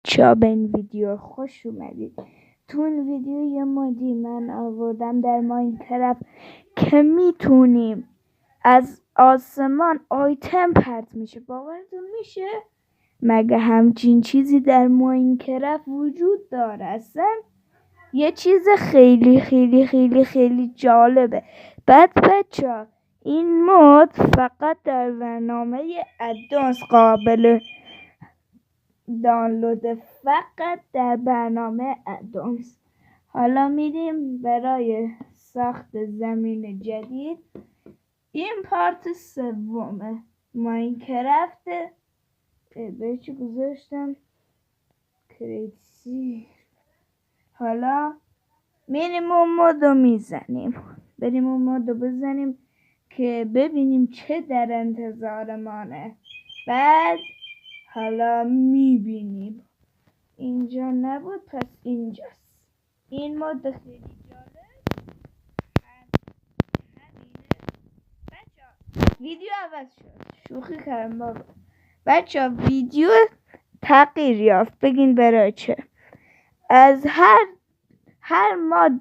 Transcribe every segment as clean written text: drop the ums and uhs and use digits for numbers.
بچه‌ها به این ویدیو خوش اومدید. تو این ویدیو یه مودی من آوردم در ماینکرافت که میتونیم از آسمان آیتم پرت میشه. باورتون میشه؟ مگه همچین چیزی در ماینکرافت وجود داره؟ اصلا یه چیز خیلی خیلی خیلی خیلی جالبه. بعد بچه‌ها این مود فقط در برنامه ادوانس قابل دانلود، فقط در برنامه ادوانس. حالا میریم برای ساخت زمین جدید. این پارت سومه ماینکرافت. به چی گذاشتم؟ کریسی. حالا میریم اون مودو میزنیم. بریم اون مودو بزنیم که ببینیم چه در انتظارمانه. بعد حالا میبینیم. اینجا نبود، پس اینجاست. این مود خیلی جالب. بچه ویدیو عوض شد. شوخی کردم بابا. بچه ویدیو تغییر یافت. بگین برای چه؟ از هر ماد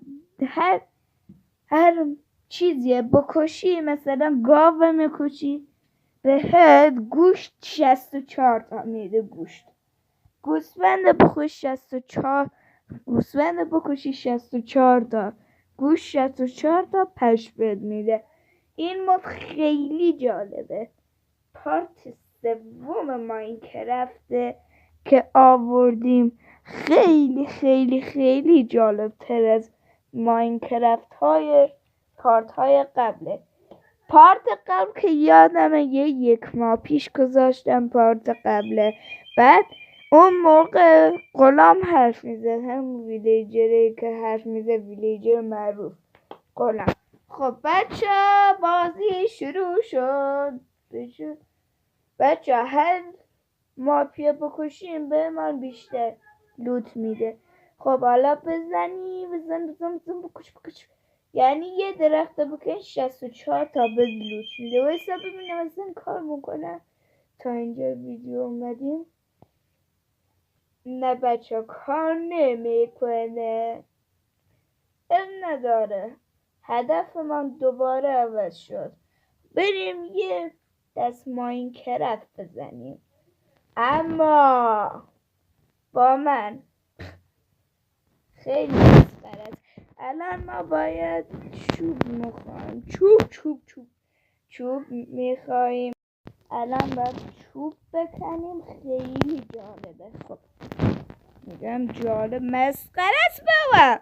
هر چیزی بکشی، مثلا گاو میکشی، بهت گوشت 64 تا میده. گوسفند بکشی 64 تا گوشت 64 تا پشت بهت میده. این مود خیلی جالبه. پارت سوم ماینکرافته که آوردیم. خیلی خیلی خیلی جالب تر از ماینکرافت های پارت های قبله. پارت قبل که یادمه یک ماه پیش گذاشتم پارت قبله. بعد اون موقع غلام حرف میزد، هم ویلیجری که حرف میزد، ویلیجر معروف غلام. خب بچه بازی شروع شد. بچه هر مافیا بکشیم به من بیشتر لوت میده. خب حالا بزن بکش. یعنی یه درخت بکن 64 تا به لوت میده. و حساب ببینم اصلا کار میکنه. تا اینجا ویدیو اومدیم. نه بچه کار نمیکنه. نداره. هدف من دوباره عوض شد. بریم یه دست ماینکرافت بزنیم. اما با من خیلی مسخره است. الان ما باید چوب میخوایم. چوب میخوایم. الان باید چوب بکنیم. خیلی جالبه. خب میگم جالب، مسخره است بابا.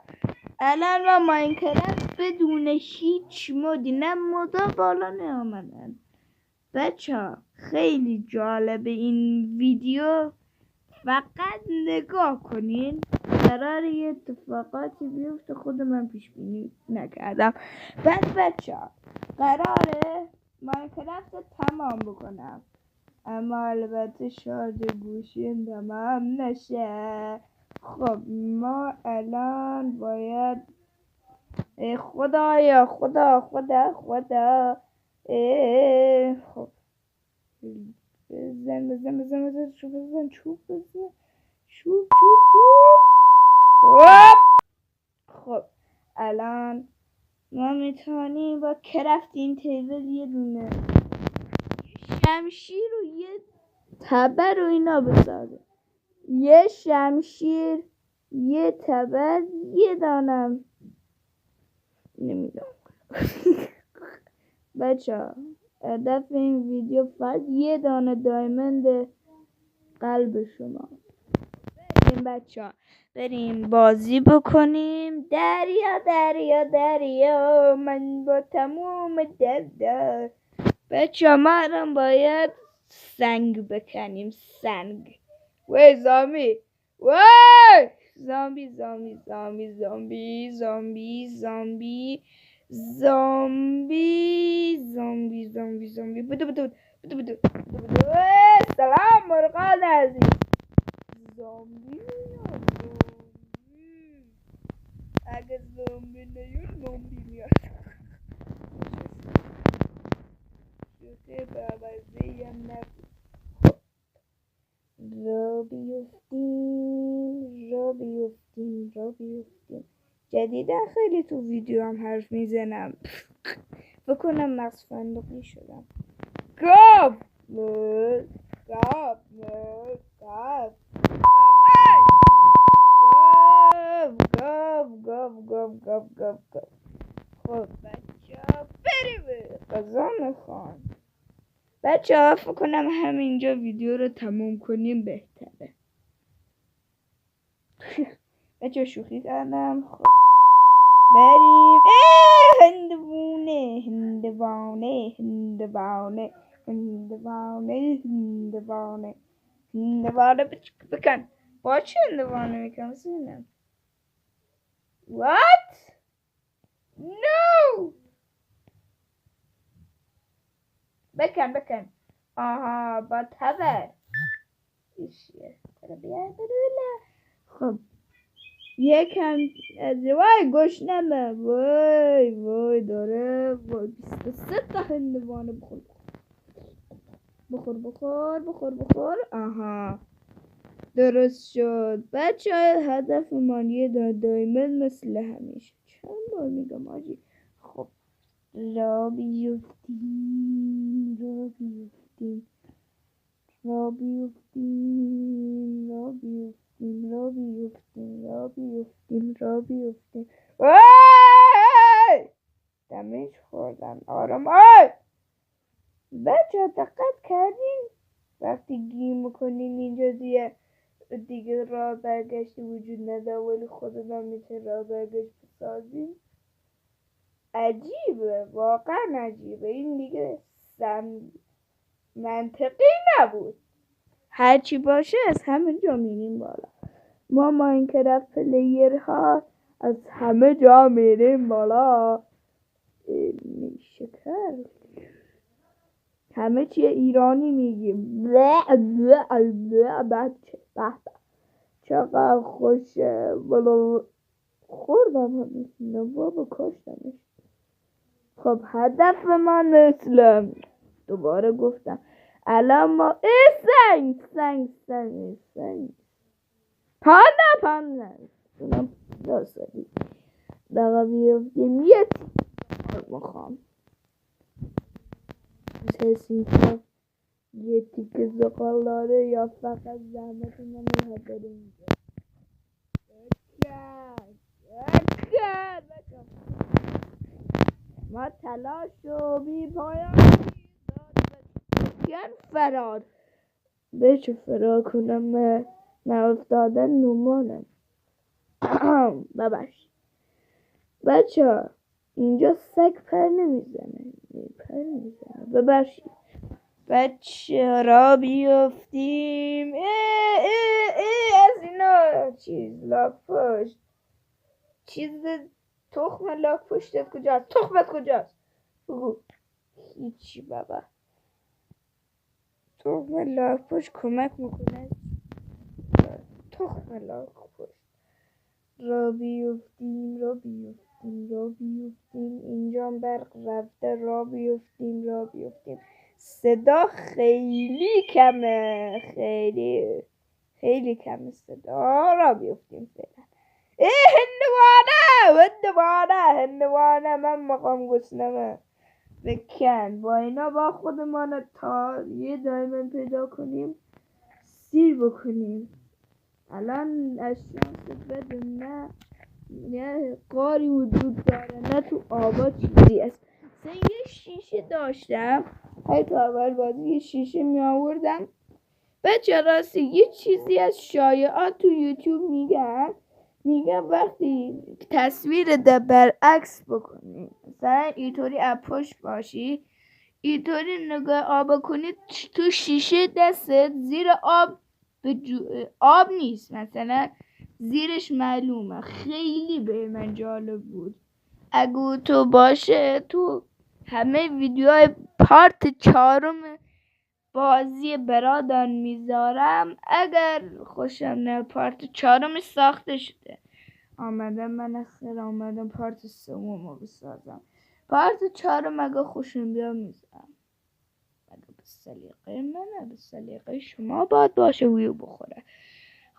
الان ما ماینکرافت بدون هیچ مودی، نه مودا بالا نیامدن. بچه خیلی جالبه این ویدیو. فقط نگاه کنین. قراره یه اتفاقاتی بیفته خود من پیش بینی نکردم. بعد بچه قراره ماینکرافت تمام بکنم، اما البته شارژ گوشیم تمام نشه. خب ما الان باید خدا خب بزن چوب بزن. خب الان ما میتونیم با کرافتین تیبل یه دونه شمشیر و یه تبر و اینا بسازیم. یه شمشیر، یه تبر، یه دانم نمیدونم. بچه هدف این ویدیو فقط یه دانه دایمند قلب شما. بریم بچه بریم بازی بکنیم. دریا من با تموم دل. بچه ما الان باید سنگ بکنیم. سنگ. وای زامبی. وای زامبی. بدو. سلام مرغان عزیز. زامبی. اگه زامبی نیاد زامبی میاد. شوخی بابزه هم نبود. را بیفتیم بیفتیم جدیدا خیلی تو ویدیو هم حرف میزنم. بکنم مغز فندقی شدم. گاف گاف گاف گاف. خب بچه ها بریم غذا میخوام. بچه ها فکر کنم همینجا ویدیو رو تموم کنیم بهتره. بچه شوخی کردم. خب بریم. هندوانه بکن. با چه هندوانه میکنم سینم؟ What? No! بکن. آها با تبر ایشیه. خب یکم وای گشنمه. وای داره 23 تا هندوانه بخور. آها درست شد. بچه های هدف من یه دایمن مثل همیشه. چند بار میگم آجی. خب را بیفتیم وای دمیج خوردم. آرام بچه دقت کردین وقتی گیم میکنین اینجا دیگه راه برگشتی وجود نداره ولی خودمون میتونی راه برگشت بسازیم. عجیبه، واقعا عجیبه. این دیگه منطقی نبود. هرچی باشه از همه جا میریم بالا. ما ماینکرافت پلیر ها از همه جا میریم بالا. شکر همه چی ایرانی میگیم. بچه چقدر خوشه. خوردم همه بابا کاشتمش. خب هدف من مثل دوباره گفتم الان ما سنگ پانده داستانی دقا بیفتیم یه تیکه میخوام تسیطه یه تیکه زغال داره یا فقط زحمت من رو داره اینجا بکن ما تلاش و بی پایان فرار به چه فرار کنم افتادن نمانم. ببخش بچه اینجا سگ پر نمیزنه. ببخشید بچه را بیفتیم. از اینا چیز لاک پشت چیز تخم لاک پشتت کجاست؟ تخمت کجاست؟ بگو. هیچی بابا. تخم لاک پشت کمک میکنه. تخم لاک پشت را بیفتیم اینجا برق رفته. را بیفتیم صدا خیلی کمه. خیلی کمه صدا. را بیفتیم فعلا. هندوانه من مقام گسنمه بکن. با اینا با خودمان تا یه دایمن پیدا کنیم سیر بکنیم. الان از شانس بدون نه قاری وجود داره نه تو آبا چیزی هست. یه شیشه داشتم هی تو اول بازی یه شیشه می آوردم. بچه راستی یه چیزی از شایعات تو یوتیوب میگن وقتی تصویر برعکس بکنی مثلا اینطوری پشت باشی اینطوری نگاه آب کنی تو شیشه دستت زیر آب نیست مثلا زیرش معلومه. خیلی به من جالب بود. اگه تو باشه تو همه ویدیوهای پارت 4 بازی برادان میذارم. اگر خوشم نه پارت 4 ساخته شده آمدم پارت 3 رو بسازم. پارت 4 اگه خوشم بیاد میذارم. اگه به سلیقه منه به سلیقه شما باید باشه ویو بخوره.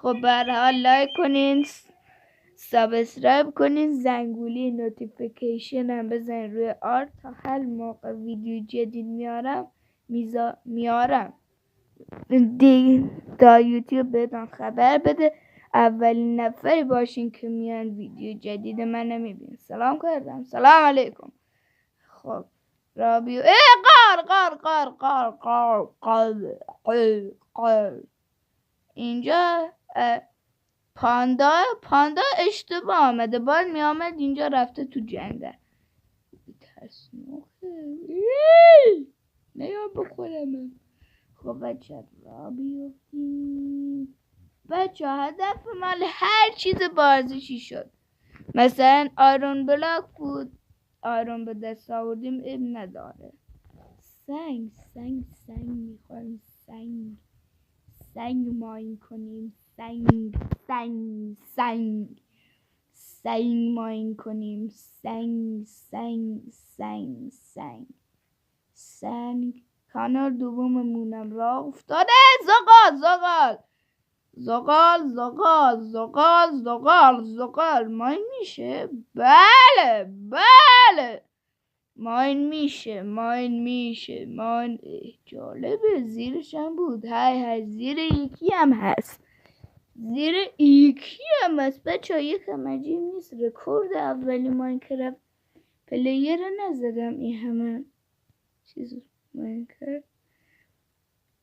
خب به هر حال لایک کنین، سابسکرایب کنین، زنگوله نوتیفیکیشن هم بزنین روی آل تا هر موقع ویدیو جدید میارم تا یوتیوب بهتون خبر بده، اولین نفری باشین که میان ویدیو جدید من میبینین. سلام کردم، سلام علیکم. خب رابیو قار اینجا پاندا اشتباه آمده، باید میامد اینجا، رفته تو جنگل. ترسناکه نیا بخورم. خب بچه را بیفتیم. بچه هدف من هر چیز بازشی شد، مثلا آیرون بلاک بود، آیرون به دست آوردیم، اب نداره. سنگ میخوایم، سنگ ماین کنیم، سنگ ماین کنیم، سنگ. کانال دوممونم راه افتاده. زغال ماین میشه؟ بله ماین میشه. جالبه، زیرش هم بود. های زیر یکی هم هست. بچه یکم عجیب نیست؟ رکورد اولی ماینکرافت پلیر نزدم این همه چیز ماینکرافت.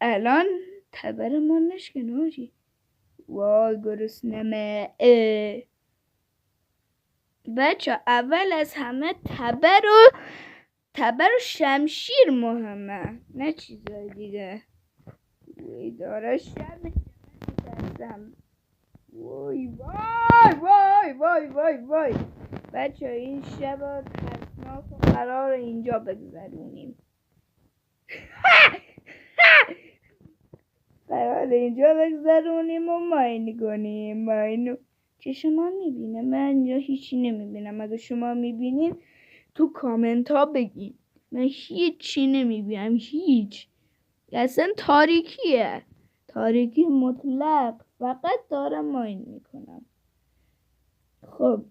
الان تبر ما نشکن آجی. وای گرسنمه. بچه اول از همه تبر و شمشیر مهمه، نه چیزای دیگه. وی داره شمشیر میترسم. وای بچه این شب ترسناک قرار اینجا بگذرونیم. و ماین کنیم. ماینو چه شما میبینه؟ من اینجا هیچی نمیبینم. اگه شما میبینین تو کامنت ها بگین. من هیچی نمیبینم، هیچ. اصلا تاریکیه، تاریکی مطلق. فقط دارم ماین میکنم. خب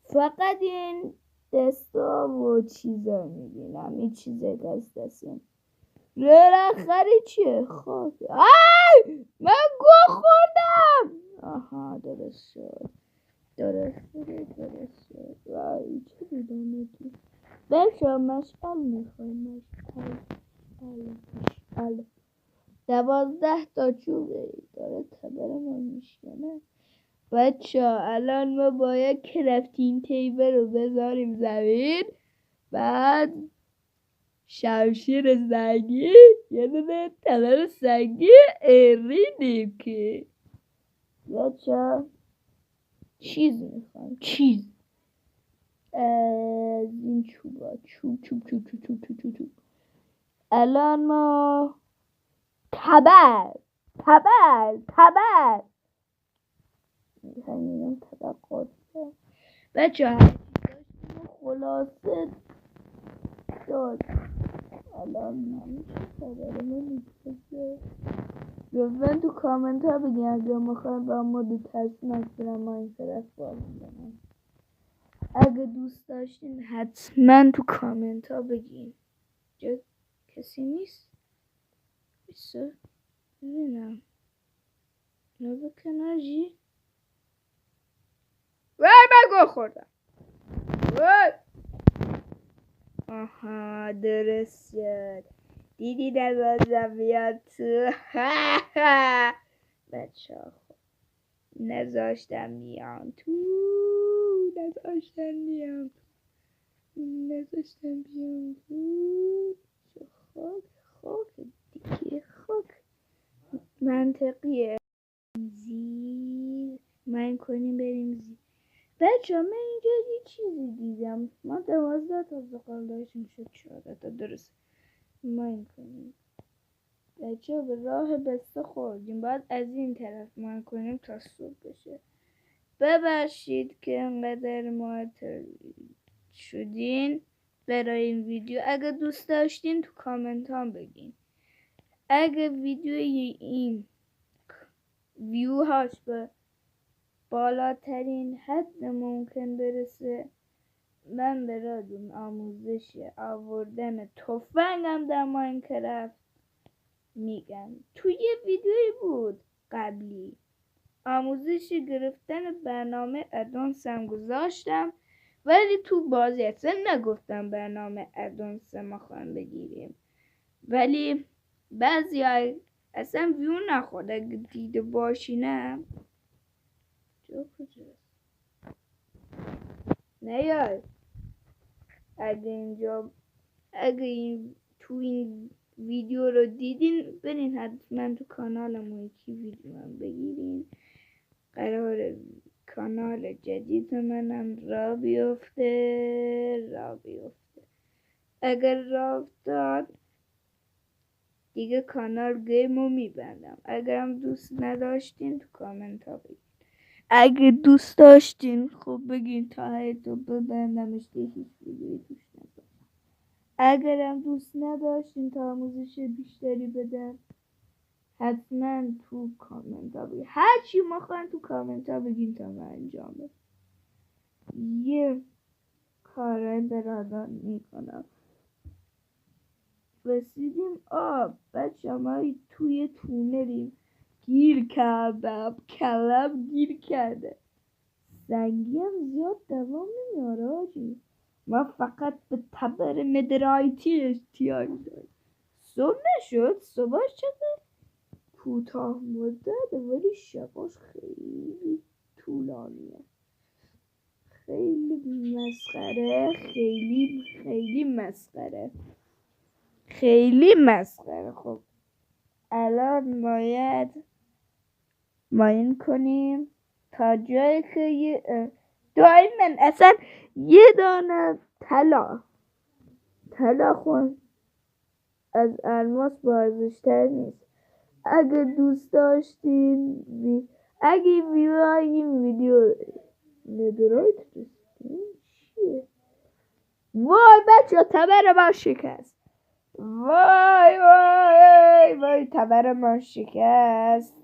فقط این دستا و چیزا میبینم. این چیزای دستیم. رخری چیه؟ خاک. من گوه خوردم. آها درست شد. وای چه بودم تو. بچه مشعل میخوای؟ مشعل 12 تا چوبه داره تبرمون میشکنه. بچه الان ما باید کرافتین تیبل رو بذاریم زمین، بعد شمشیر سنگی، یه دونه تبر سنگی ریدیم که. بچه چیز میخوام، چیز از این چوبا، چوب. الان ما تبر میخواییم تبر قرصه. بچه هر چیزاشون خلاصه داد. الان نمیشه تبرمون میشه. لطفا تو کامنت ها بگین اگه میخوایم با مود ترسناک برم ماینکرافت بازی کنم. اگه دوست داشتین حتما تو کامنت ها بگین. جا کسی نیست؟ بیسته ببینم نو بکناجی. وای من گوه خوردم. وای آها درست شد. دیدی نزاشتم بیاد تو. بچه ها خب نزاشتم بیان تو. خاک دیگه. خاک منطقیه. زیر من کنیم بریم زیر. بچه من اینجا یه چیزی دیدم. ما 12 تا زغال داشتیم، شد 14 تا. درست ماین کنیم. بچه به راه بسته خوردیم، باید از این طرف ماین کنیم تا صبح بشه. ببخشید که انقدر معطل شدین برای این ویدیو. اگه دوست داشتین تو کامنت ها بگین. اگه ویدیوی این ویوهاش به بالاترین حد ممکن برسه، من براتون آموزش آوردن تفنگم در ماینکرافت میگم. توی یه ویدیویی بود قبلی آموزش گرفتن برنامه ادوانس هم گذاشتم، ولی تو بازی اصلا نگفتم برنامه ادوانس ما خواهیم بگیریم، ولی بعضی اصلا ویو نخورد. اگه دیده باشینم جا کجاست؟ نیای اگه تو این ویدیو رو دیدین برین حتما تو کانالمون یکی ویدیو هم بگیرین. قرار کانال جدید منم را بیفته. اگر را افتاد دیگه کانال گیمو میبندم. اگرم دوست نداشتین تو کامنت ها بگین. اگه دوست داشتین خب بگین تا تو ببندمش که هیچ ویدیویی توش نباشه. اگرم دوست نداشتین تا آموزش بیشتری بدم حتما تو کامنت ها بگین. هر چی میخواین تو کامنت ها بگین تا من انجام بدم. یه کارای برادر میکنم. رسیدیم آب. بچه ما توی تونلیم. گیر کردم. کلم گیر کرده. زنگی هم زیاد دوام نمیاره آجی. ما فقط به تبر مدرایتی احتیاج داریم. صبح نشد. صبحش چقدر کوتاه مدت ولی شباش خیلی طولانیه. خیلی مسخره. خیلی مسخره. خب الان باید ماین کنیم تا جایی که دائما اصلا یه دانه طلا خون از الماس بارزشتر نیست. اگه دوست داشتین اگه این ویدیو ندرایت چیه؟ وای بچه تبر ما شکست. وای تبر ما شکست.